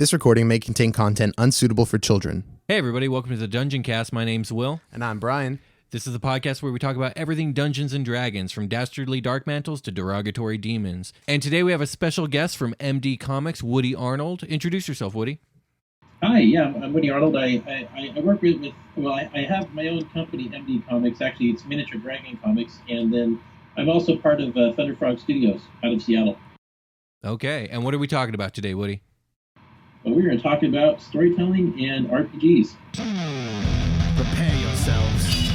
This recording may contain content unsuitable for children. Hey everybody, welcome to the Dungeoncast. My name's Will. And I'm Brian. This is the podcast where we talk about everything Dungeons and Dragons, from dastardly dark mantles to derogatory demons. And today we have a special guest from MD Comics, Woody Arnold. Introduce yourself, Woody. Hi, yeah, I'm Woody Arnold. I work I have my own company, MD Comics. Actually, it's Miniature Dragon Comics. And then I'm also part of Thunderfrog Studios out of Seattle. Okay, and what are we talking about today, Woody? Well, we're going to talk about storytelling and RPGs. Prepare yourselves.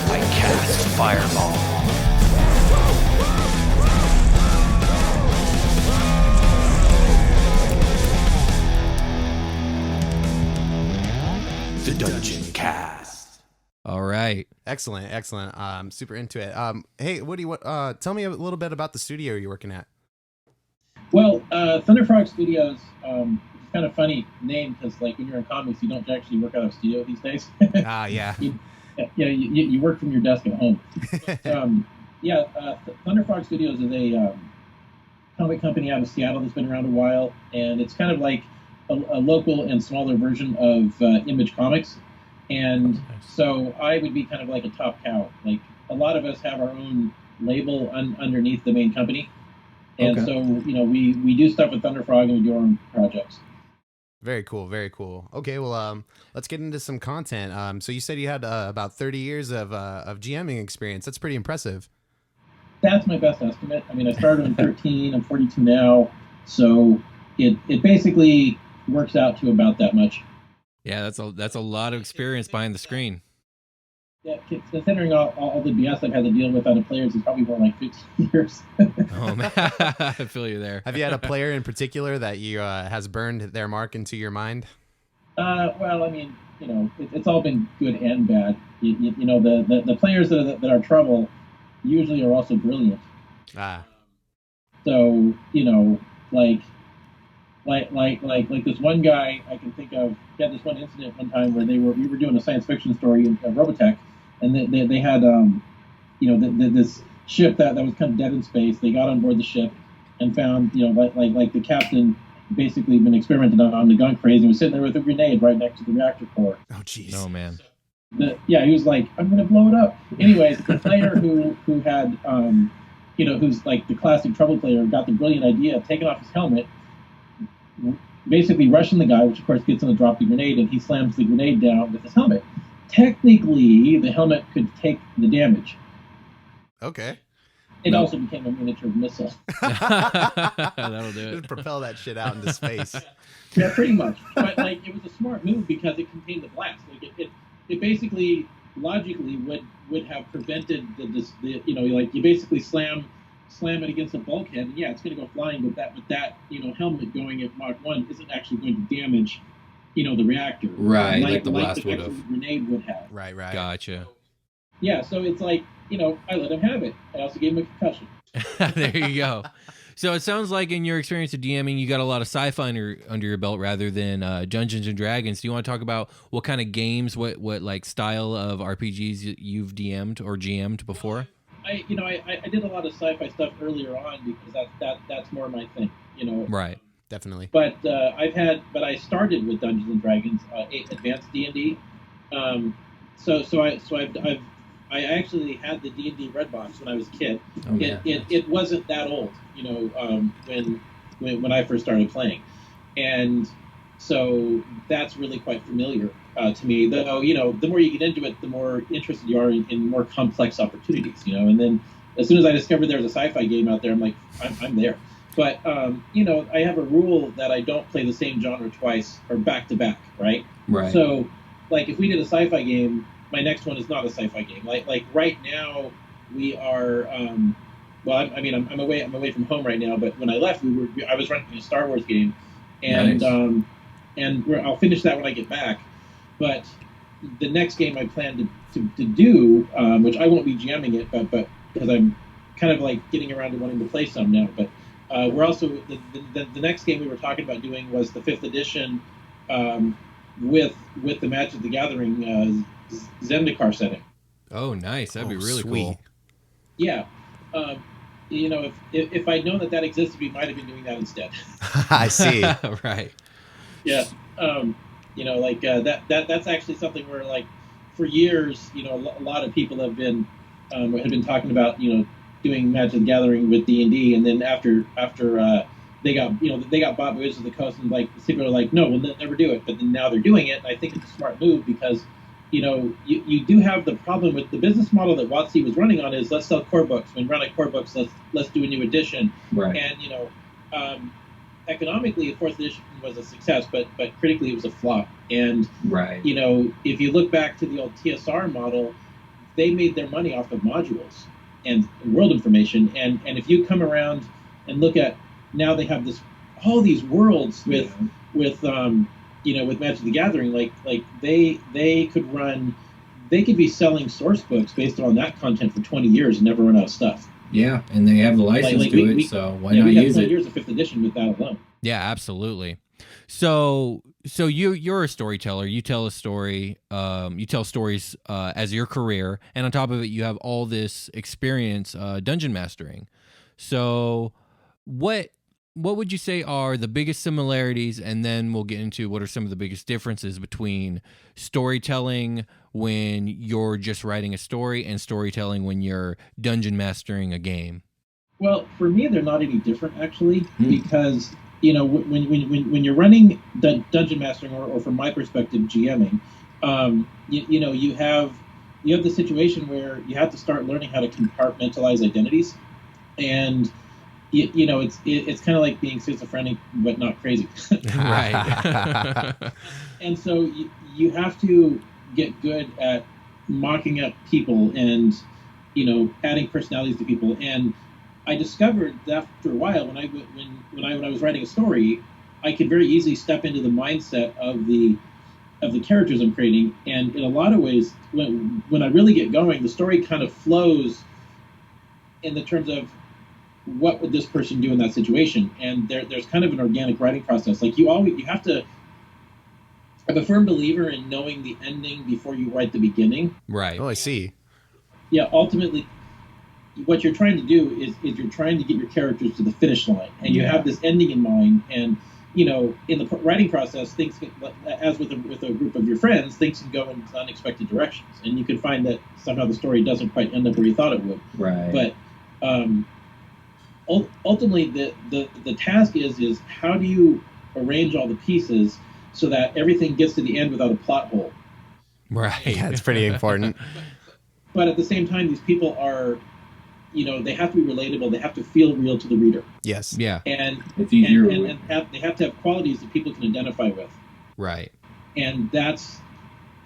I cast Fireball. The Dungeoncast. All right. Excellent. I'm super into it. Hey, Woody, tell me a little bit about the studio you're working at. Well, Thunderfrog Studios, it's kind of funny name because, like, when you're in comics, you don't actually work out of a studio these days. Yeah. You work from your desk at home. Thunderfrog Studios is a comic company out of Seattle that's been around a while, and it's kind of like a local and smaller version of Image Comics. And so I would be kind of like a top cow. Like, a lot of us have our own label underneath the main company. And so, we do stuff with Thunderfrog and we do our own projects. Very cool. Okay, well, let's get into some content. So you said you had about 30 years of GMing experience. That's pretty impressive. That's my best estimate. I mean, I started in 13. I'm 42 now. So it basically works out to about that much. Yeah, that's a lot of experience behind the screen. Yeah, considering all the BS I've had to deal with out of players, it's probably more like 15 years. Oh, man. I feel you there. Have you had a player in particular that you has burned their mark into your mind? Well, I mean, it's all been good and bad. The players that are trouble usually are also brilliant. So, like this one guy I can think of. We had this one incident one time where we were doing a science fiction story in Robotech, and they had this ship that was kind of dead in space. They got on board the ship and found like the captain basically been experimented on the gunk phase and was sitting there with a grenade right next to the reactor core. Oh jeez. Oh man. He was like, I'm gonna blow it up. Anyways, the player who had who's like the classic trouble player, got the brilliant idea of taking off his helmet, basically rushing the guy, which of course gets him to drop the grenade, and he slams the grenade down with his helmet. Technically, the helmet could take the damage. Okay. It also became a miniature missile. That'll do it. Just propel that shit out into space. Yeah, pretty much. But like, it was a smart move because it contained the blast. Like it basically logically would have prevented you basically slam it against a bulkhead, and yeah, it's going to go flying. But that helmet going at Mach 1 isn't actually going to damage the reactor, right? Like the blast would have. Grenade would have. Right. Gotcha. Yeah, so it's like I let him have it. I also gave him a concussion. There you go. So it sounds like in your experience of DMing, you got a lot of sci-fi under your belt rather than Dungeons and Dragons. Do you want to talk about what kind of games, what like style of RPGs you've DM'd or GM'd before? I did a lot of sci-fi stuff earlier on because that's more my thing, Right. Definitely. But I started with Dungeons and Dragons, advanced D&D. I actually had the D&D Red Box when I was a kid. Oh, yeah. It wasn't that old, when I first started playing, and so that's really quite familiar to me. Though the more you get into it, the more interested you are in more complex opportunities. And then as soon as I discovered there was a sci-fi game out there, I'm like, I'm there. But I have a rule that I don't play the same genre twice or back to back, right? Right. So, like, if we did a sci-fi game, my next one is not a sci-fi game. Like right now, we are. I'm away from home right now. But when I left, I was running a Star Wars game, and nice. I'll finish that when I get back. But the next game I plan to do, which I won't be jamming it, but because I'm kind of like getting around to wanting to play some now. But we're also the next game we were talking about doing was the 5th edition with the Magic the Gathering Zendikar setting. Oh, nice. That'd be really sweet. cool. Yeah. You know, if I'd known that existed, we might have been doing that instead. I see. Right. Yeah. You know, like that's actually something where, like, for years, you know, a lot of people have been talking about, you know, doing Magic the Gathering with D&D, and then after they got bought by Wizards of the Coast, and like people are like, no, we'll never do it. But then now they're doing it, and I think it's a smart move because, you know, you do have the problem with the business model that WotC was running on is let's sell core books. When we run out of core books, let's do a new edition. Right. And, you know, economically, the fourth edition was a success, but critically it was a flop. And, Right. you know, if you look back to the old TSR model, they made their money off of modules and world information. And if you come around and look at, now they have all these worlds with you know, with Magic the Gathering, like they could be selling source books based on that content for 20 years and never run out of stuff. Yeah, and they have the license to it, so why not we got use 20 it? years of 5th edition with that alone. Yeah, absolutely. So you're a storyteller. You tell a story. You tell stories as your career, and on top of it, you have all this experience dungeon mastering. So what would you say are the biggest similarities, and then we'll get into what are some of the biggest differences between storytelling when you're just writing a story and storytelling when you're dungeon mastering a game? Well, for me, they're not any different, actually, because, you know, when you're running the dungeon mastering, or from my perspective, GMing, you know, you have the situation where you have to start learning how to compartmentalize identities, and you know, it's kind of like being schizophrenic but not crazy. Right. And so you have to get good at mocking up people and, you know, adding personalities to people. And I discovered that after a while, when I was writing a story, I could very easily step into the mindset of the characters I'm creating. And in a lot of ways, when I really get going, the story kind of flows in the terms of, what would this person do in that situation? And there's kind of an organic writing process. Like you have to. I'm a firm believer in knowing the ending before you write the beginning. Right. Oh, I see. Yeah. Ultimately, what you're trying to do is you're trying to get your characters to the finish line, and you have this ending in mind. And, you know, in the writing process, things can, as with a group of your friends, things can go in unexpected directions, and you can find that somehow the story doesn't quite end up where you thought it would. Right. But ultimately, the task is how do you arrange all the pieces so that everything gets to the end without a plot hole. Right. Yeah, it's pretty important. But at the same time, these people are, you know, they have to be relatable. They have to feel real to the reader. Yes. Yeah. And it's easier. And they have to have qualities that people can identify with. Right. And that's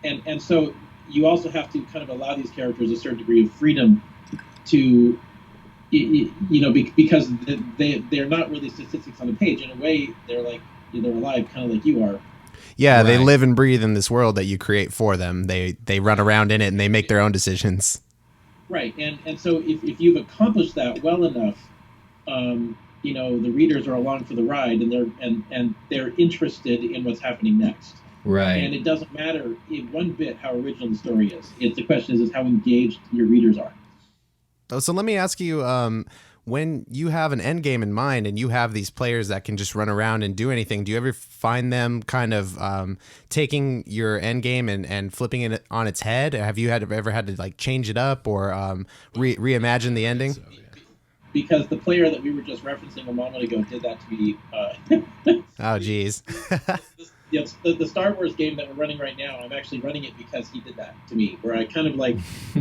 and so you also have to kind of allow these characters a certain degree of freedom to, you know, because they're not really statistics on a page. In a way, they're alive, kind of like you are. Yeah, Right. they live and breathe in this world that you create for them. They run around in it and they make their own decisions. Right, and so if you've accomplished that well enough, you know, the readers are along for the ride, and they're interested in what's happening next. Right. And it doesn't matter in one bit how original the story is. The question is how engaged your readers are. So let me ask you, when you have an end game in mind and you have these players that can just run around and do anything, do you ever find them kind of taking your end game and flipping it on its head? Have you ever had to like change it up or reimagine the ending? Because the player that we were just referencing a moment ago did that to me. Oh, geez. Yes, the Star Wars game that we're running right now, I'm actually running it because he did that to me, where I kind of like,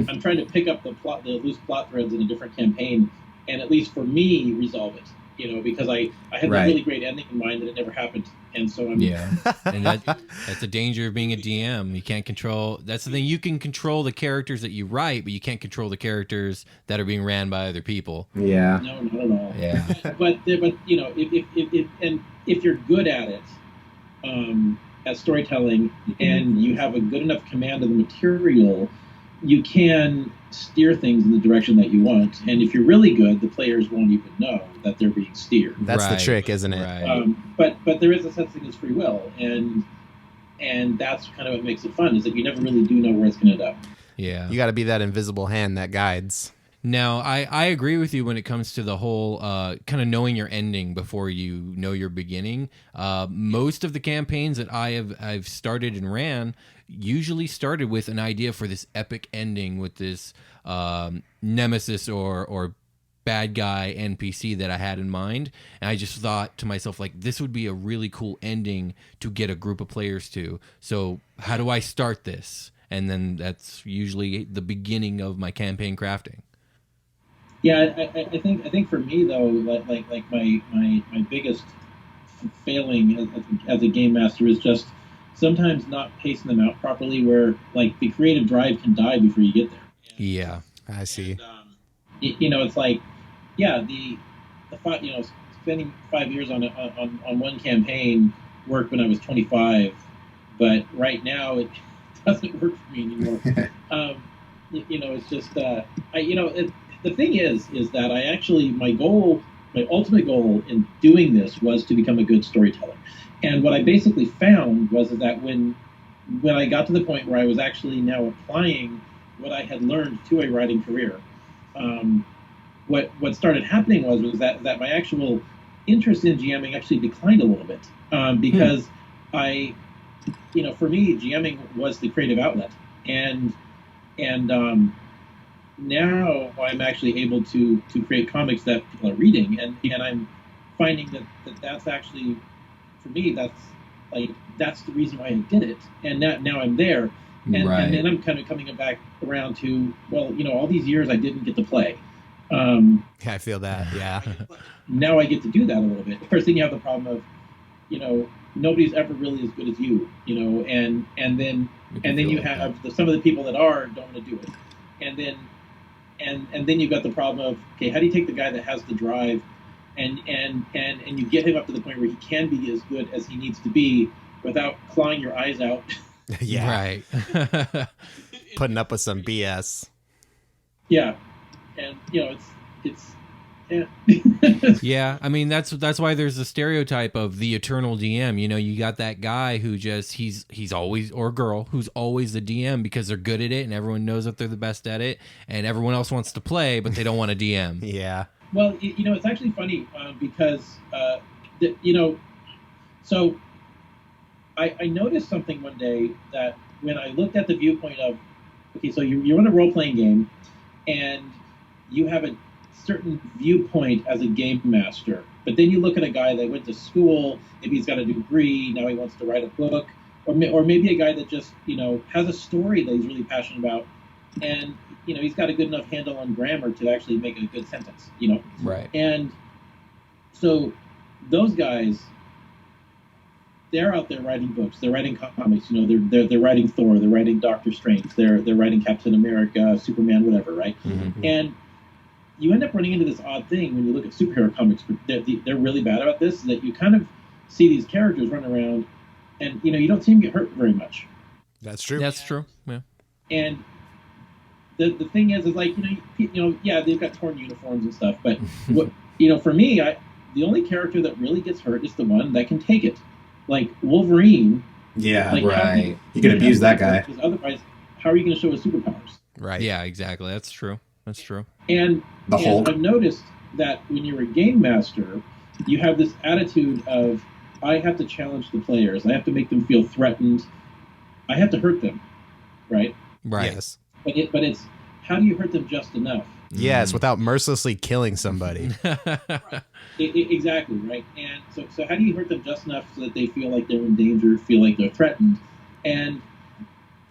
I'm trying to pick up the loose plot threads in a different campaign, and at least for me, resolve it, you know, because I had a really great ending in mind that it never happened, and so I'm... Yeah, and that's the danger of being a DM. You can't control, that's the thing, you can control the characters that you write, but you can't control the characters that are being ran by other people. Yeah. No, not at all. Yeah. But you know, if you're good at it, at storytelling, and you have a good enough command of the material, you can steer things in the direction that you want. And if you're really good, the players won't even know that they're being steered. That's Right. the trick, isn't it? Right. But there is a such thing as free will, and and that's kind of what makes it fun, is that you never really do know where it's going to end up. Yeah. You got to be that invisible hand that guides. Now, I agree with you when it comes to the whole kind of knowing your ending before you know your beginning. Most of the campaigns that I've started and ran usually started with an idea for this epic ending with this nemesis or bad guy NPC that I had in mind, and I just thought to myself, like, this would be a really cool ending to get a group of players to. So how do I start this? And then that's usually the beginning of my campaign crafting. Yeah, I think for me though, like my biggest failing as a game master is just sometimes not pacing them out properly, where like the creative drive can die before you get there. Yeah, I see. And, it's like, yeah, the spending 5 years on one campaign worked when I was 25, but right now it doesn't work for me anymore. It's just the thing is that I actually, my ultimate goal in doing this was to become a good storyteller. And what I basically found was that when I got to the point where I was actually now applying what I had learned to a writing career, what started happening was that my actual interest in GMing actually declined a little bit, because for me, GMing was the creative outlet, and now I'm actually able to create comics that people are reading, and I'm finding that's actually, for me, that's the reason why I did it, and now I'm there, and then I'm kind of coming back around to, well, all these years I didn't get to play. I feel that, yeah. Now I get to do that a little bit. First thing, you have the problem of, nobody's ever really as good as you, and then you have some of the people that are don't want to do it, and then you've got the problem of, okay, how do you take the guy that has the drive and you get him up to the point where he can be as good as he needs to be without clawing your eyes out? Yeah, right. Putting up with some BS. Yeah, and it's yeah. Yeah, I mean that's why there's a stereotype of the eternal DM. You got that guy who just he's always, or girl who's always the DM because they're good at it and everyone knows that they're the best at it, and everyone else wants to play but they don't want to DM. Yeah. Well, it's actually funny because so I noticed something one day, that when I looked at the viewpoint of, okay, so you run a role-playing game and you have a certain viewpoint as a game master, but then you look at a guy that went to school, maybe he's got a degree, now he wants to write a book, or maybe a guy that just has a story that he's really passionate about, and he's got a good enough handle on grammar to actually make a good sentence, Right. And so those guys, they're out there writing books, they're writing comics, they're writing Thor, they're writing Doctor Strange, they're writing Captain America, Superman, whatever, right? Mm-hmm. And you end up running into this odd thing when you look at superhero comics. They're really bad about this, is that you kind of see these characters run around, and you don't see them get hurt very much. That's true. That's true. Yeah. And the thing is like yeah, they've got torn uniforms and stuff, but what for me, the only character that really gets hurt is the one that can take it, like Wolverine. Yeah, like, right. You can abuse that guy. Because otherwise, how are you going to show his superpowers? Right. Yeah, exactly. That's true. That's true. And I've noticed that when you're a game master, you have this attitude of, I have to challenge the players. I have to make them feel threatened. I have to hurt them, right? Right. Yes. But it's, how do you hurt them just enough? Yes, without mercilessly killing somebody. Exactly, right? And so how do you hurt them just enough so that they feel like they're in danger, feel like they're threatened? And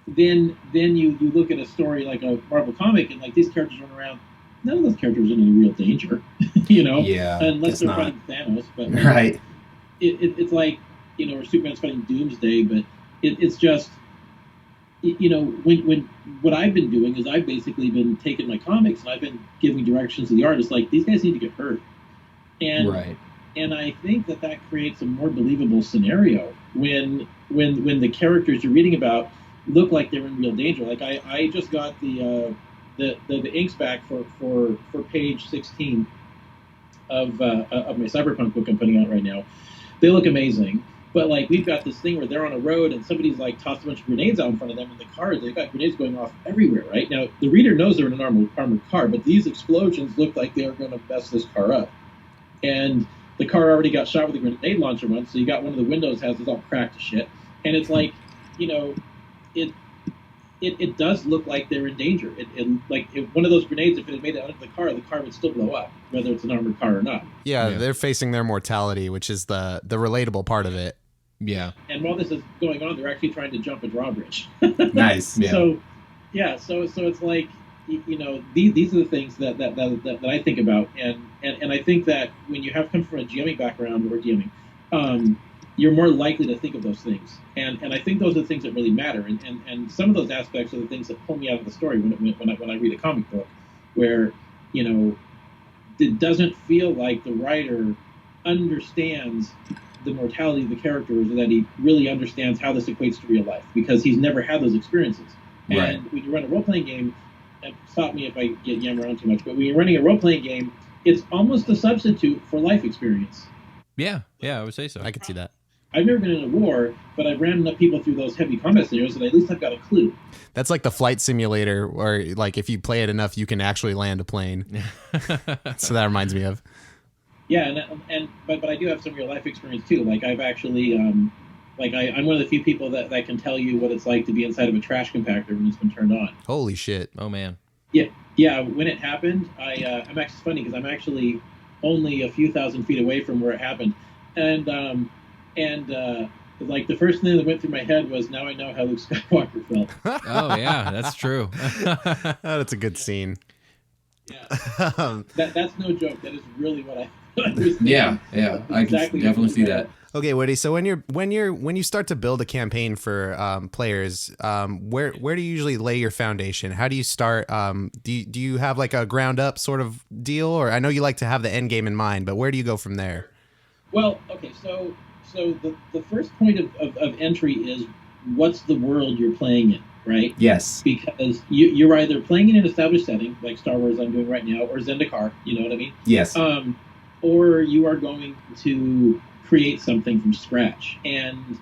then you look at a story like a Marvel comic, and like these characters run around. None of those characters are in any real danger, Yeah, unless they're fighting Thanos. But right, it's like or Superman's fighting Doomsday. But it's just when what I've been doing is I've basically been taking my comics and I've been giving directions to the artists, like, these guys need to get hurt, and and I think that creates a more believable scenario when the characters you're reading about look like they're in real danger. Like I just got the inks back for page 16 of my cyberpunk book I'm putting out right now. They look amazing, But like we've got this thing where they're on a road and somebody's like tossed a bunch of grenades out in front of them in the cars. They've got grenades going off everywhere, right? Now the reader knows they're in an armored car, but these explosions look like they are going to mess this car up. And the car already got shot with a grenade launcher once, so you got one of the windows has all cracked to shit. And it's like, it does look like they're in danger. One of those grenades, if it had made it under the car would still blow up, whether it's an armored car or not. Yeah, they're facing their mortality, which is the relatable part of it. Yeah. And while this is going on, they're actually trying to jump a drawbridge. Nice. Yeah. So it's like, these are the things that I think about, and I think that when you have come from a GMing background or DMing, you're more likely to think of those things, and I think those are the things that really matter, and some of those aspects are the things that pull me out of the story when I read a comic book, where it doesn't feel like the writer understands the mortality of the characters, or that he really understands how this equates to real life, because he's never had those experiences. Right. And when you run a role-playing game, and stop me if I get yammer on too much, but when you're running a role-playing game, it's almost a substitute for life experience. Yeah, I would say so. I could see that. I've never been in a war, but I've ran enough people through those heavy combat scenarios that at least I've got a clue. That's like the flight simulator, or like if you play it enough, you can actually land a plane. So that reminds me of. Yeah, but I do have some real life experience too. Like I've actually, I'm one of the few people that can tell you what it's like to be inside of a trash compactor when it's been turned on. Holy shit! Oh man. Yeah. When it happened, I'm actually funny because I'm actually only a few thousand feet away from where it happened, and like the first thing that went through my head was, now I know how Luke Skywalker felt. Oh yeah, that's true. Oh, that's a good scene. Yeah. That's no joke. That is really what I. Yeah, I can definitely see that. Okay, Woody. So when you start to build a campaign for players, where do you usually lay your foundation? How do you start? Do you have like a ground up sort of deal, or I know you like to have the end game in mind, but where do you go from there? Well, okay, so the first point of entry is, what's the world you're playing in, right? Yes. Because you're either playing in an established setting, like Star Wars I'm doing right now, or Zendikar, you know what I mean? Yes. Or you are going to create something from scratch, and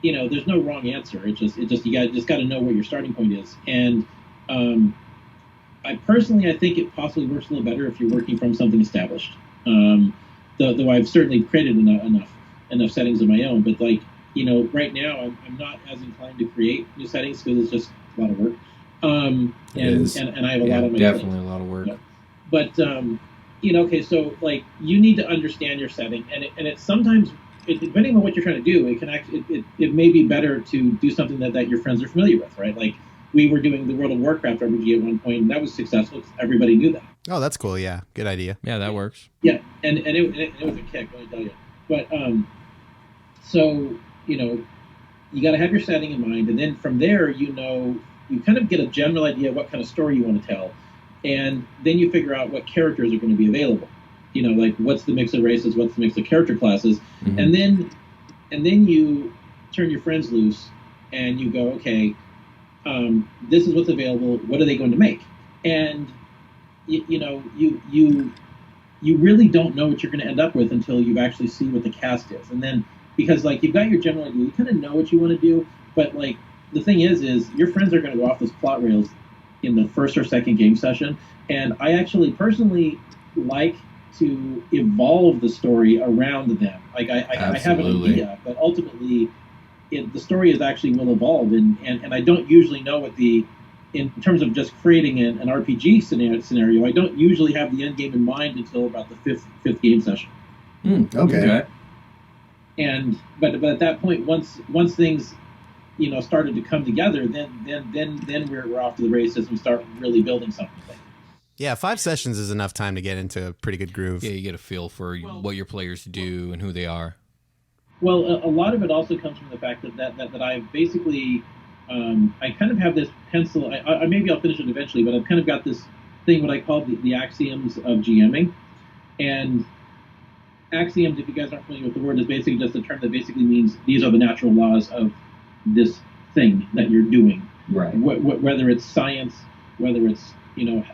there's no wrong answer. It's just you got to know what your starting point is. And I think it possibly works a little better if you're working from something established. Though I've certainly created enough settings of my own, but right now I'm not as inclined to create new settings because it's just a lot of work. And I have a lot on my plate. Definitely a lot of work. Yeah. But okay, so you need to understand your setting, and it's sometimes, depending on what you're trying to do, it can actually it may be better to do something that your friends are familiar with, right? Like we were doing the World of Warcraft RPG at one point, and that was successful because everybody knew that. Oh, that's cool. Yeah, good idea. Yeah, that works. Yeah, and it was a kick, let me tell you. But so you got to have your setting in mind, and then from there, you kind of get a general idea of what kind of story you want to tell. And then you figure out what characters are going to be available. Like what's the mix of races, what's the mix of character classes, Mm-hmm. and then you turn your friends loose, and you go, okay, this is what's available. What are they going to make? And you really don't know what you're going to end up with until you actually see what the cast is. And then because you've got your general idea, you kind of know what you want to do, but the thing is your friends are going to go off those plot rails in the first or second game session, and I actually personally like to evolve the story around them. I have an idea, but ultimately the story is actually will evolve, and I don't usually know in terms of just creating an RPG scenario, I don't usually have the end game in mind until about the fifth game session. Okay. And but at that point, once things started to come together, then we're off to the races and start really building something. Yeah, 5 sessions is enough time to get into a pretty good groove. Yeah, you get a feel for what your players do and who they are. Well, a lot of it also comes from the fact that I've basically, I kind of have this pencil. Maybe I'll finish it eventually, but I've kind of got this thing, what I call the axioms of GMing. And axioms, if you guys aren't familiar with the word, is basically just a term that basically means these are the natural laws of this thing that you're doing. Right. Whether it's science, whether it's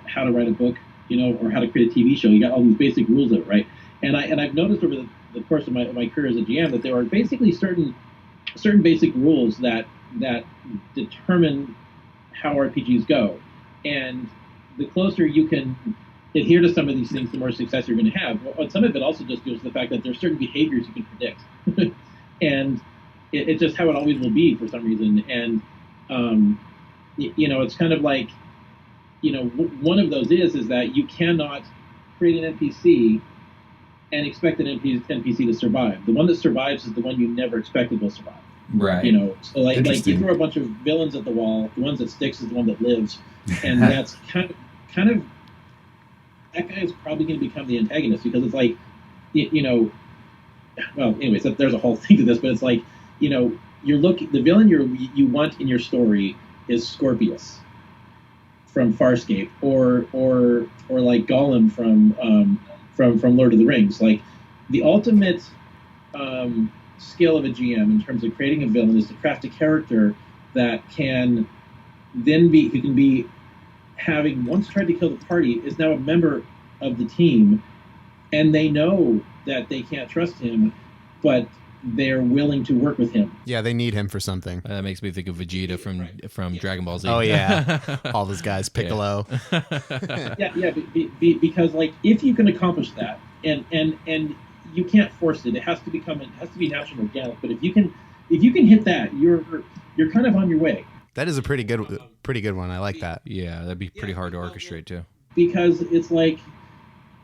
how to write a book, or how to create a TV show, you got all these basic rules of it, right? And I've noticed over the course of my career as a GM that there are basically certain basic rules that determine how RPGs go, and the closer you can adhere to some of these things, the more success you're going to have. Well, some of it also just goes to the fact that there's certain behaviors you can predict, and it's just how it always will be for some reason. And it's kind of like, one of those is that you cannot create an NPC and expect an NPC to survive. The one that survives is the one you never expected will survive. Right. So like you throw a bunch of villains at the wall, the one that sticks is the one that lives, and that's kind of that guy is probably going to become the antagonist, because it's like, well, anyways, there's a whole thing to this, but it's like, the villain you want in your story is Scorpius from Farscape, or like Gollum from Lord of the Rings. Like, the ultimate skill of a GM in terms of creating a villain is to craft a character that can then be having once tried to kill the party, is now a member of the team, and they know that they can't trust him, but they're willing to work with him. Yeah, they need him for something. That makes me think of Vegeta from Dragon Ball Z. Oh yeah, all those guys, Piccolo. Because like, if you can accomplish that, and you can't force it, it has to be natural and organic. But if you can hit that, you're kind of on your way. That is a pretty good one. I like that. Yeah, that'd be pretty hard to orchestrate too. Because it's like,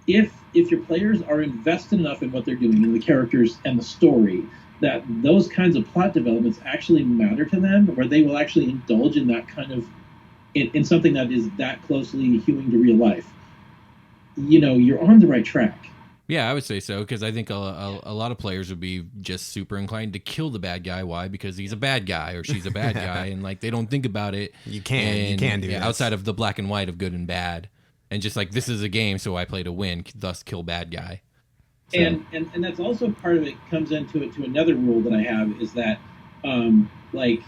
if your players are invested enough in what they're doing, in the characters and the story, that those kinds of plot developments actually matter to them, where they will actually indulge in that kind of in something that is that closely hewing to real life, you're on the right track. Yeah, I would say so, because I think a lot of players would be just super inclined to kill the bad guy. Why? Because he's a bad guy or she's a bad guy, and like, they don't think about it. You can do that outside of the black and white of good and bad, and just like, this is a game, so I play to win, thus kill bad guy. So. And that's also part of it comes into another rule that I have, is that like,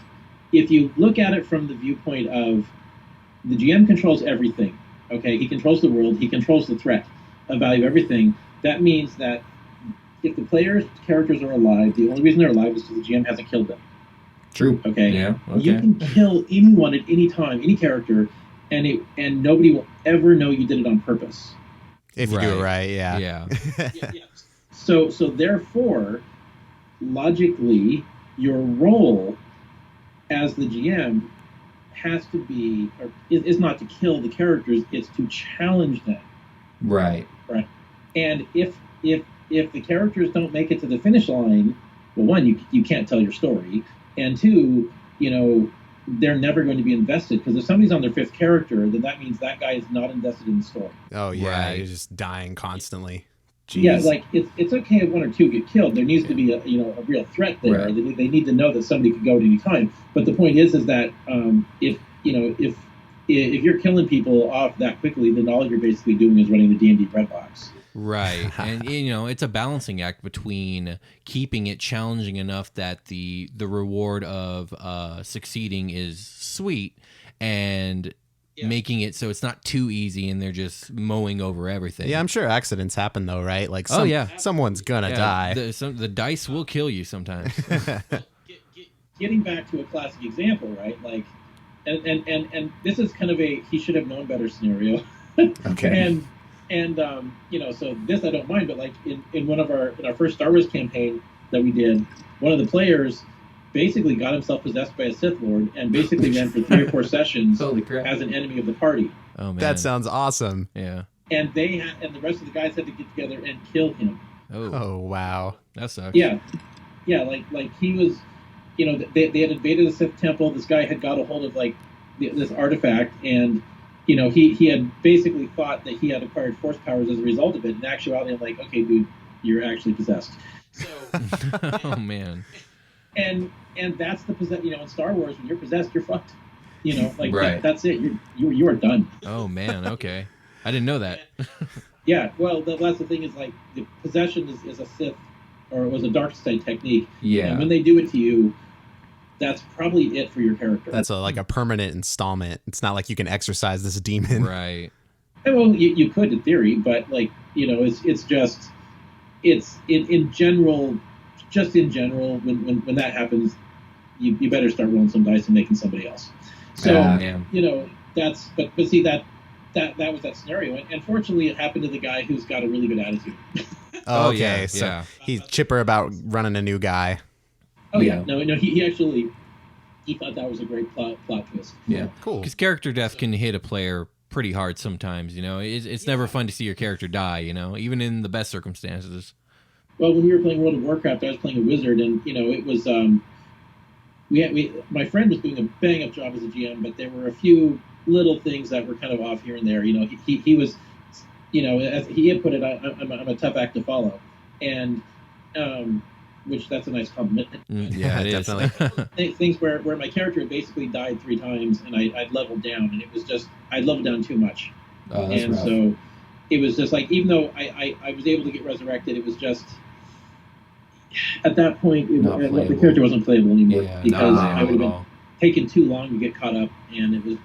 if you look at it from the viewpoint of the GM controls everything, okay, he controls the world, he controls the threat of value of everything. That means that if the players' characters are alive, the only reason they're alive is because the GM hasn't killed them. True. Okay. Yeah. Okay. You can kill anyone at any time, any character, and nobody will ever know you did it on purpose. If you do it right, yeah. Yeah. Yeah. So therefore, logically, your role as the GM has to be, or is not to kill the characters; it's to challenge them. Right. Right. And if the characters don't make it to the finish line, well, one, you can't tell your story, and two, they're never going to be invested, because if somebody's on their fifth character, then that means that guy is not invested in the story. Oh yeah, Right. you're just dying constantly. Jeez. Yeah, like, it's okay if one or two get killed. There needs to be a real threat there. Right. They need to know that somebody could go at any time. But the point is that if you're killing people off that quickly, then all you're basically doing is running the D&D bread box. Right. And it's a balancing act between keeping it challenging enough that the reward of succeeding is sweet, and making it so it's not too easy and they're just mowing over everything. Yeah, I'm sure accidents happen though, right? Like, someone's gonna die. The dice will kill you sometimes. Getting back to a classic example, right? Like, and this is kind of a he should have known better scenario. Okay. And so this I don't mind, but like in our first Star Wars campaign that we did, one of the players basically got himself possessed by a Sith Lord and basically ran for 3 or 4 sessions as an enemy of the party. Oh man, that sounds awesome. Yeah. And the rest of the guys had to get together and kill him. Oh wow, that sucks. Yeah, like he was, they had invaded the Sith temple. This guy had got a hold of like this artifact, and he had basically thought that he had acquired force powers as a result of it. In actuality, I'm like, okay, dude, you're actually possessed. So, oh man. And that's the in Star Wars, when you're possessed, you're fucked. Right. That's it. You are done. Oh man, okay. I didn't know that. Yeah, well, that's the thing, is like, the possession is a Sith, or it was a dark side technique. Yeah. And when they do it to you, that's probably it for your character. That's like a permanent installment. It's not like you can exercise this demon. Right. Well, you could in theory, but like, it's just, it's in general, just in general, when that happens, you better start rolling some dice and making somebody else. So that's but see that was that scenario, and fortunately it happened to the guy who's got a really good attitude. Oh, okay, so he's chipper about running a new guy. Oh yeah, no, he actually thought that was a great plot twist. Yeah, cool. Because character death can hit a player pretty hard sometimes. It's never fun to see your character die. Even in the best circumstances. Well, when we were playing World of Warcraft, I was playing a wizard, and it was my friend was doing a bang up job as a GM, but there were a few little things that were kind of off here and there. He was, as he had put it, I'm a tough act to follow, and which that's a nice compliment. Yeah, it definitely. Things where my character had basically died 3 times, and I'd leveled down, and it was just I'd leveled down too much, and rough. So it was just like, even though I was able to get resurrected, it was just at that point the character wasn't playable anymore, because I would have been taken too long to get caught up, and it was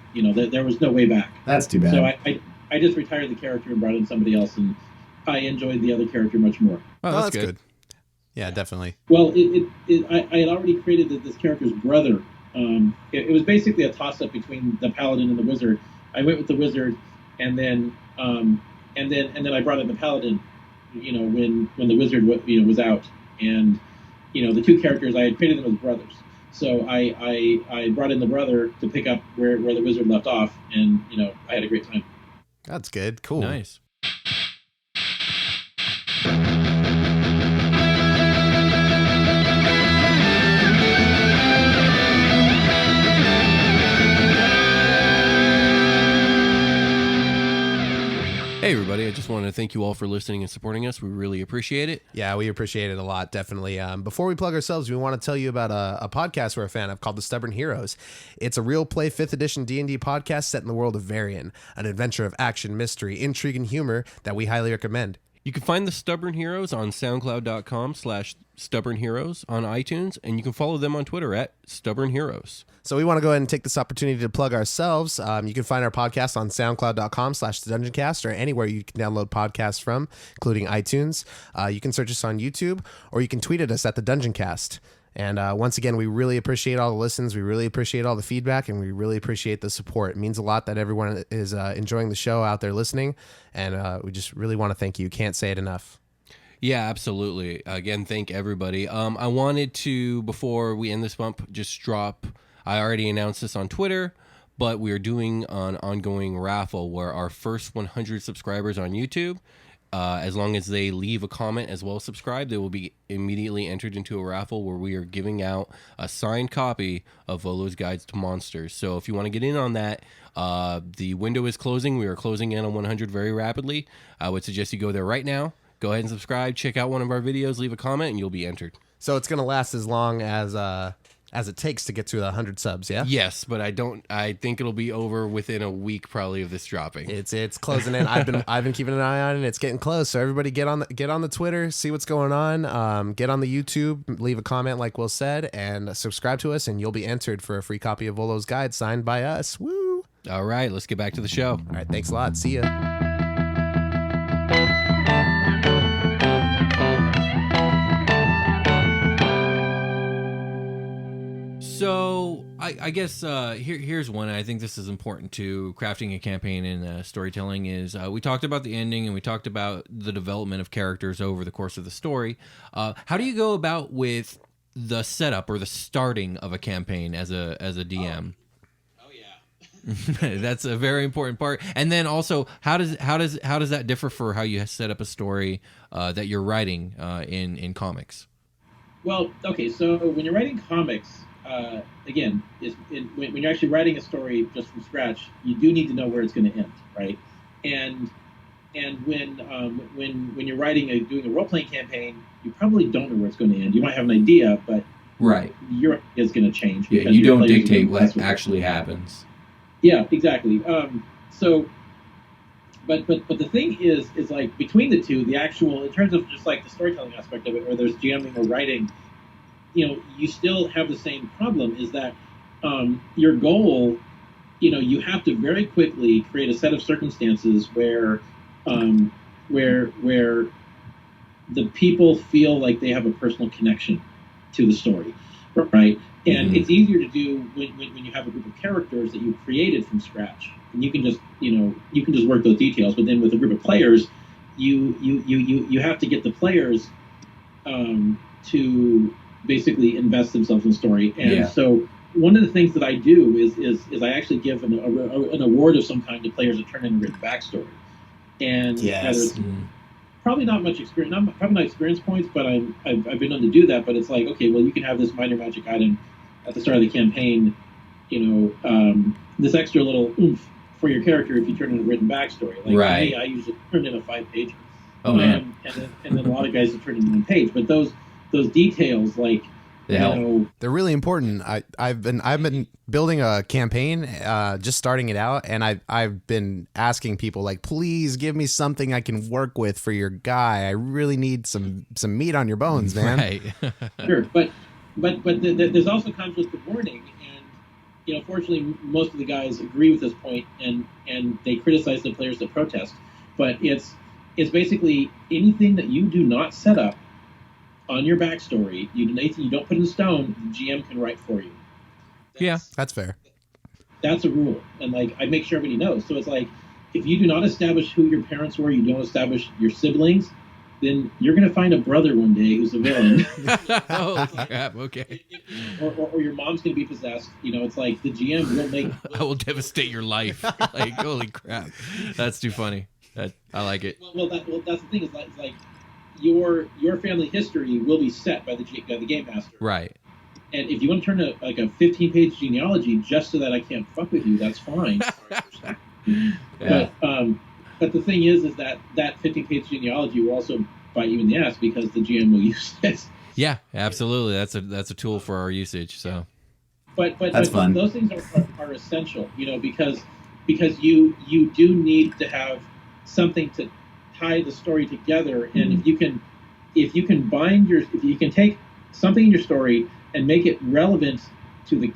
there was no way back. That's too bad. So I just retired the character and brought in somebody else, and I enjoyed the other character much more. Oh, that's good. Yeah, definitely. Well, I had already created this character's brother. It was basically a toss-up between the paladin and the wizard. I went with the wizard, and then I brought in the paladin. When the wizard was out, and the 2 characters, I had created them as brothers. So I brought in the brother to pick up where the wizard left off, and I had a great time. That's good. Cool. Nice. Hey, everybody. I just wanted to thank you all for listening and supporting us. We really appreciate it. Yeah, we appreciate it a lot, definitely. Before we plug ourselves, we want to tell you about a podcast we're a fan of called The Stubborn Heroes. It's a real play 5th edition D&D podcast set in the world of Varian, an adventure of action, mystery, intrigue, and humor that we highly recommend. You can find The Stubborn Heroes on SoundCloud.com/StubbornHeroes on iTunes, and you can follow them on Twitter at Stubborn Heroes. So we want to go ahead and take this opportunity to plug ourselves. You can find our podcast on SoundCloud.com/Dungeoncast or anywhere you can download podcasts from, including iTunes. You can search us on YouTube, or you can tweet at us at the Dungeoncast. And once again, we really appreciate all the listens. We really appreciate all the feedback, and we really appreciate the support. It means a lot that everyone is enjoying the show out there listening, and we just really want to thank you. Can't say it enough. Yeah, absolutely. Again, thank everybody. I wanted to, before we end this bump, just drop, I already announced this on Twitter, but we are doing an ongoing raffle where our first 100 subscribers on YouTube, as long as they leave a comment as well as subscribe, they will be immediately entered into a raffle where we are giving out a signed copy of Volo's Guides to Monsters. So if you want to get in on that, the window is closing. We are closing in on 100 very rapidly. I would suggest you go there right now. Go ahead and subscribe. Check out one of our videos. Leave a comment, and you'll be entered. So it's going to last as long as it takes to get to the 100 subs, yeah? Yes, but I think it'll be over within a week probably of this dropping. It's closing in. I've been keeping an eye on it, and it's getting close. So everybody get on the Twitter, see what's going on. Get on the YouTube, leave a comment like Will said, and subscribe to us, and you'll be entered for a free copy of Volo's Guide signed by us. Woo! All right, let's get back to the show. All right, thanks a lot. See ya. So I guess here's one. I think this is important to crafting a campaign and storytelling is we talked about the ending and we talked about the development of characters over the course of the story. How do you go about with the setup or the starting of a campaign as a DM? Oh yeah. That's a very important part. And then also, how does that differ for how you set up a story that you're writing in comics? Well, okay, so when you're writing comics, again, when you're actually writing a story just from scratch, you do need to know where it's going to end, right? And when you're doing a role playing campaign, you probably don't know where it's going to end. You might have an idea, but right, your idea is going to change. Yeah, you don't dictate what actually happens. Yeah, exactly. But the thing is like between the two, the actual, in terms of just like the storytelling aspect of it, whether it's GMing or writing, you still have the same problem, is that your goal, you have to very quickly create a set of circumstances where the people feel like they have a personal connection to the story, right? And it's easier to do when you have a group of characters that you've created from scratch, and you can just work those details. But then with a group of players, you have to get the players to basically invest themselves in the story. And so one of the things that I do is I actually give an award of some kind to players that turn in a written backstory. And probably not much experience, probably not experience points, but I've been known to do that. But it's like, okay, well, you can have this minor magic item at the start of the campaign, this extra little oomph for your character if you turn in a written backstory. Like for me, I usually turn in a 5-pager. Oh man! And then a lot of guys have turned in 1 page. But those details, like, they're really important. I've been building a campaign, just starting it out, and I've been asking people, like, please give me something I can work with for your guy. I really need some meat on your bones, man. Right. Sure, but there's also conflict of warning, and fortunately, most of the guys agree with this point, and they criticize the players that protest. But it's basically anything that you do not set up on your backstory, you don't put in stone, the GM can write for you. That's fair. That's a rule, and like I make sure everybody knows. So it's like, if you do not establish who your parents were, you don't establish your siblings, then you're going to find a brother one day who's a villain. Oh crap! Okay. Or your mom's going to be possessed. It's like the GM will make. I will devastate your life. Like, holy crap! That's too funny. I like it. Well, that's the thing. It's like your family history will be set by the game master. Right. And if you want to turn a 15-page genealogy just so that I can't fuck with you, that's fine. But the thing is that 15-page genealogy will also bite you in the ass because the GM will use it. Yeah, absolutely. That's a tool for our usage. So. But those things are essential, because you do need to have something to tie the story together. And if you can take something in your story and make it relevant to the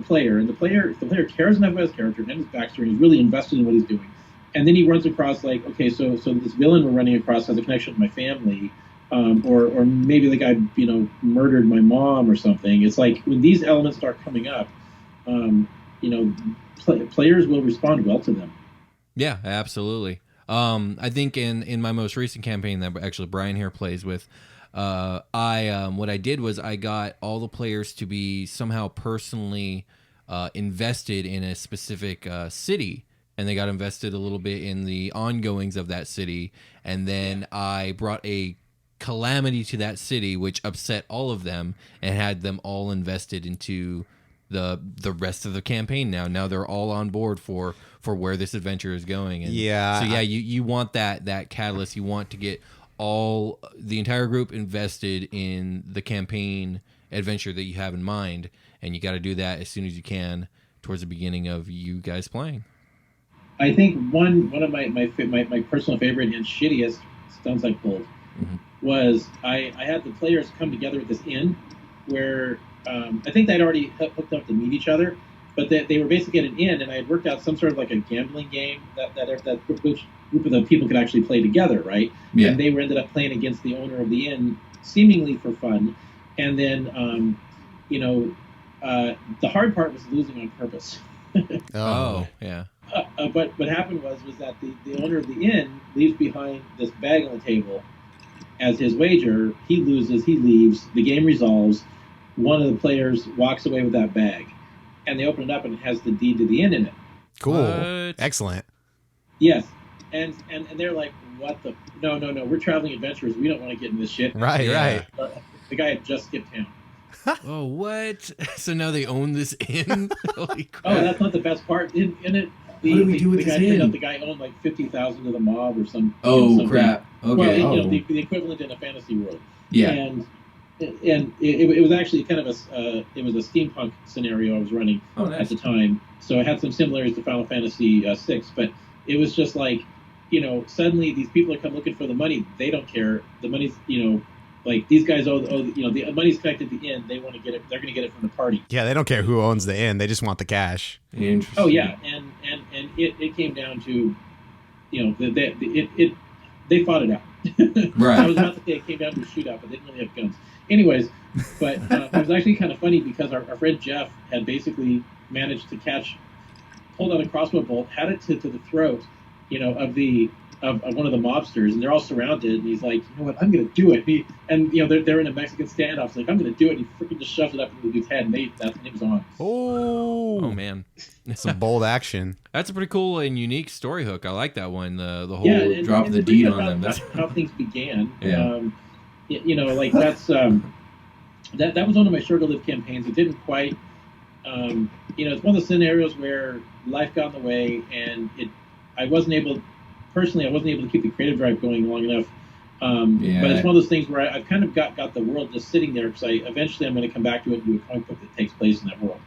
player, and if the player cares enough about his character and his backstory and is really invested in what he's doing, and then he runs across, like, okay, so this villain we're running across has a connection with my family, or maybe the guy murdered my mom or something. It's like when these elements start coming up, players will respond well to them. Yeah, absolutely. I think in my most recent campaign that actually Brian here plays with, what I did was I got all the players to be somehow personally invested in a specific city, and they got invested a little bit in the ongoings of that city, and then I brought a calamity to that city which upset all of them and had them all invested into the rest of the campaign. Now they're all on board for where this adventure is going. And you want that catalyst. You want to get the entire group invested in the campaign adventure that you have in mind, and you got to do that as soon as you can towards the beginning of you guys playing. I think one of my personal favorite and shittiest, sounds like bold, was I had the players come together at this inn where I think they'd already hooked up to meet each other, but they were basically at an inn, and I had worked out some sort of like a gambling game that group of the people could actually play together, right? Yeah. And they ended up playing against the owner of the inn, seemingly for fun, and then the hard part was losing on purpose. Oh, yeah. But what happened was that the owner of the inn leaves behind this bag on the table as his wager. He loses, he leaves, the game resolves, one of the players walks away with that bag, and they open it up and it has the deed to the inn in it. Cool. What? Excellent. Yes. And they're like, what the? No, we're traveling adventurers. We don't want to get in this shit. Right. The guy had just skipped town. Oh, what? So now they own this inn? Holy crap. Oh, that's not the best part. In it, what do we do with this inn? The guy owned like 50,000 to the mob or some. Oh, crap. Okay. Well, the equivalent in a fantasy world. Yeah. And it was actually kind of a steampunk scenario I was running at the time, so it had some similarities to Final Fantasy VI. But it was just like, suddenly these people are come looking for the money. They don't care. The money's, like these guys owe the money's connected to the inn. They want to get it. They're going to get it from the party. Yeah, they don't care who owns the inn. They just want the cash. Oh yeah, and it came down to, they fought it out. Right. I was about to say it came down to a shootout, but they didn't really have guns. Anyways, but it was actually kind of funny because our friend Jeff had basically managed to pulled out a crossbow bolt, had it to the throat, of one of the mobsters, and they're all surrounded. And he's like, you know what, I'm going to do it. They're in a Mexican standoff. So like, I'm going to do it. And he freaking just shoves it up into the dude's head, and it was on. Oh man, some bold action. That's a pretty cool and unique story hook. I like that one. The whole and drop the deed on them. That's how things began. Yeah. That's that was one of my Sure to Live campaigns. It didn't quite. It's one of the scenarios where life got in the way, and I wasn't able to keep the creative drive going long enough. But it's one of those things where I've kind of got the world just sitting there, because eventually I'm going to come back to it and do a comic book that takes place in that world.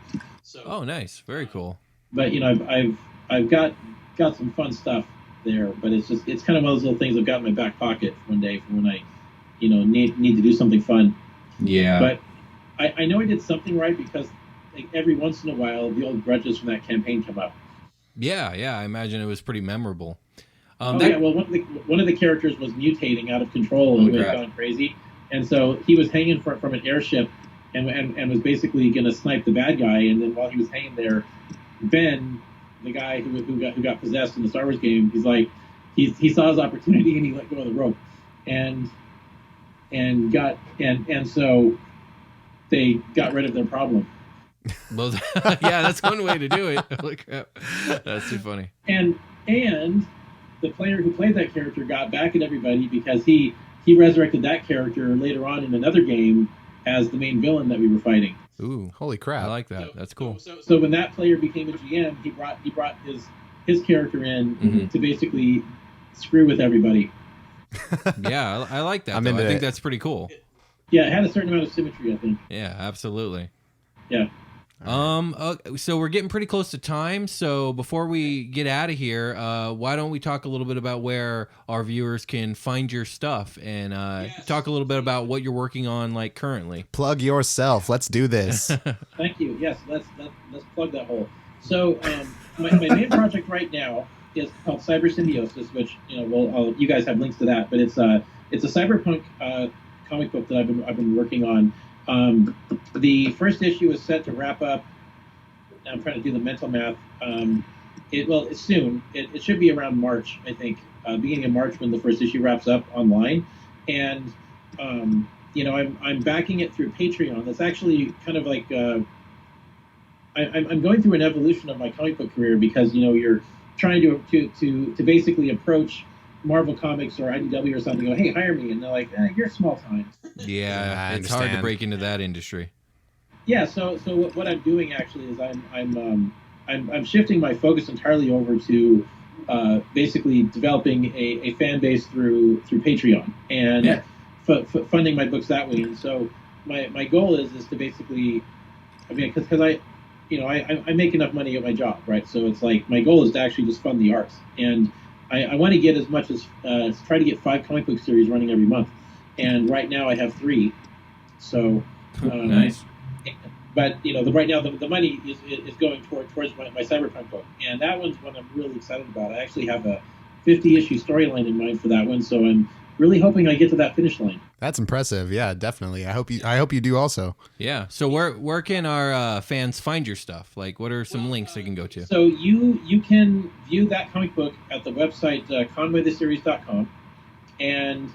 So, oh, nice, very cool. But I've got some fun stuff there, but it's kind of one of those little things I've got in my back pocket one day for when I need to do something fun. Yeah. But I know I did something right, because like every once in a while the old grudges from that campaign come up. Yeah, I imagine it was pretty memorable. Well, one of the characters was mutating out of control and was gone crazy, and so he was hanging from an airship, and was basically going to snipe the bad guy. And then while he was hanging there, Ben, the guy who got possessed in the Star Wars game, he's like, he saw his opportunity and he let go of the rope, and so they got rid of their problem. Well, yeah, that's one way to do it. Holy crap, that's too funny. And the player who played that character got back at everybody, because he resurrected that character later on in another game as the main villain that we were fighting. Ooh, holy crap! I like that. That's cool. So when that player became a GM, he brought his character in to basically screw with everybody. Yeah, I like that. I think that's pretty cool. Yeah, it had a certain amount of symmetry, I think. Yeah, absolutely. Yeah. So we're getting pretty close to time. So before we get out of here, why don't we talk a little bit about where our viewers can find your stuff, and talk a little bit about what you're working on, like, currently. Plug yourself. Let's do this. Thank you. Yes, let's plug that hole. So my main project right now is called Cyber Symbiosis, which you guys have links to that, but it's a cyberpunk comic book that I've been working on. The first issue is set to wrap up. I'm trying to do the mental math. It's soon. It should be around March, I think, beginning of March, when the first issue wraps up online. And I'm backing it through Patreon. That's actually kind of like I'm going through an evolution of my comic book career, because you're trying to basically approach Marvel Comics or IDW or something, go, hey, hire me, and they're like, you're small time. Yeah, it's hard to break into that industry. Yeah, so what I'm doing actually is I'm shifting my focus entirely over to basically developing a fan base through Patreon, and funding my books that way. And so my goal is to basically, because I make enough money at my job, right? So it's like my goal is to actually just fund the arts, and I want to get as much as try to get 5 comic book series running every month, and right now I have 3. So nice. But right now the money is going towards my cyberpunk book, and that one's one I'm really excited about. I actually have a 50-issue storyline in mind for that one, so I'm really hoping I get to that finish line. That's impressive. Yeah, definitely. I hope you do also. Yeah. So where can our fans find your stuff? Like, what are some links they can go to? So you can view that comic book at the website conwaytheseries.com, and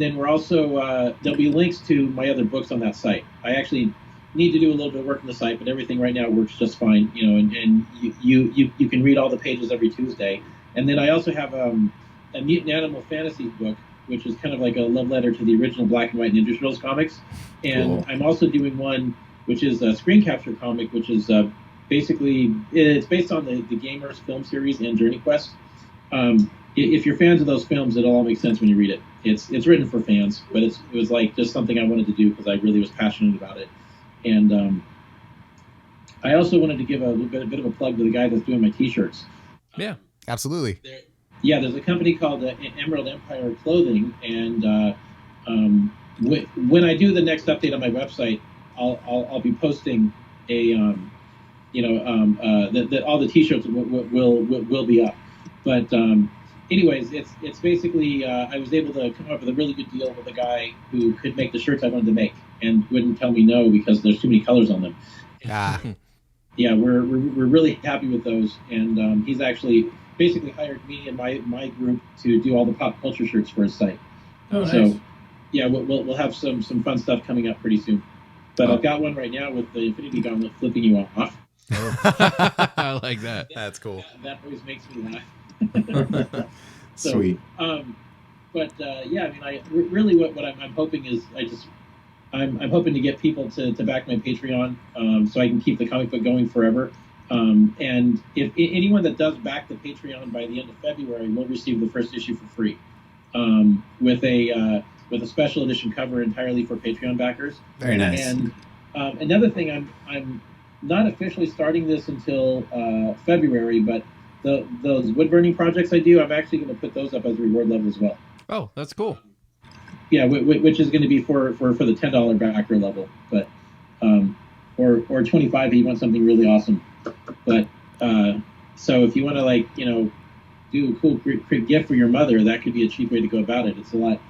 then we're also there'll be links to my other books on that site. I actually need to do a little bit of work on the site, but everything right now works just fine. And you can read all the pages every Tuesday. And then I also have a Mutant Animal Fantasies book, which is kind of like a love letter to the original Black and White Ninja Turtles comics. And cool. I'm also doing one which is a screen capture comic, which is basically, it's based on the Gamers film series and Journey Quest. If you're fans of those films, it'll all make sense when you read it. It's written for fans, but it was like just something I wanted to do because I really was passionate about it. And I also wanted to give a bit of a plug to the guy that's doing my T-shirts. Yeah, absolutely. There's a company called Emerald Empire Clothing, and when I do the next update on my website, I'll be posting that all the T-shirts will be up. But anyways, it's basically I was able to come up with a really good deal with a guy who could make the shirts I wanted to make and wouldn't tell me no because there's too many colors on them. Ah. Yeah, we're really happy with those, and he's actually basically hired me and my group to do all the pop culture shirts for his site. Oh, nice. So yeah, we'll have some fun stuff coming up pretty soon. But I've got one right now with the Infinity Gauntlet flipping you off. I like that. That's cool. That always makes me laugh. So, Sweet. But yeah, I mean, really what I'm hoping is I'm hoping to get people to back my Patreon so I can keep the comic book going forever. And if anyone that does back the Patreon by the end of February will receive the first issue for free with a special edition cover entirely for Patreon backers. Very nice. And another thing, I'm not officially starting this until February, but those wood burning projects I do, I'm actually going to put those up as a reward level as well. Oh, that's cool. Yeah, which is going to be for the $10 backer level, but or $25 if you want something really awesome. But so if you want to do a cool great gift for your mother, that could be a cheap way to go about it. It's a lot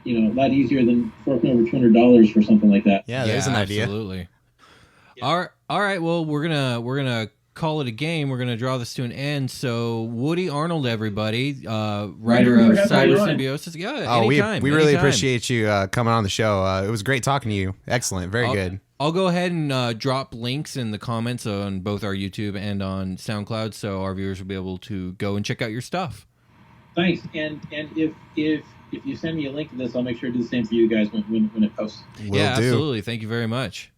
easier than forking over $200 for something like that. Yeah, there's an idea. Absolutely. Yeah. All right. Well, we're gonna call it a game. We're gonna draw this to an end. So, Woody Arnold, everybody, writer of Cyber Symbiosis. Yeah. Oh, anytime, we really anytime. appreciate you coming on the show. It was great talking to you. Excellent. Very good. I'll go ahead and drop links in the comments on both our YouTube and on SoundCloud, so our viewers will be able to go and check out your stuff. Thanks. And if you send me a link to this, I'll make sure to do the same for you guys when it posts. Yeah, absolutely. Thank you very much.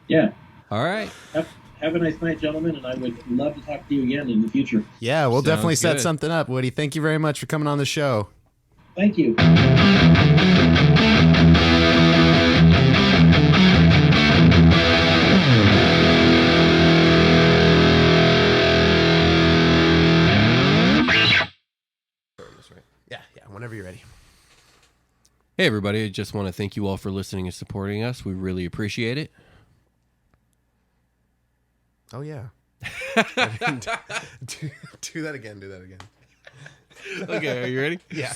Yeah. All right. Have a nice night, gentlemen, and I would love to talk to you again in the future. Yeah, we'll definitely set good. something up, Woody. Thank you very much for coming on the show. Thank you. Yeah, whenever you're ready. Hey, everybody. I just want to thank you all for listening and supporting us. We really appreciate it. Oh, yeah. do that again. Okay, are you ready? Yeah.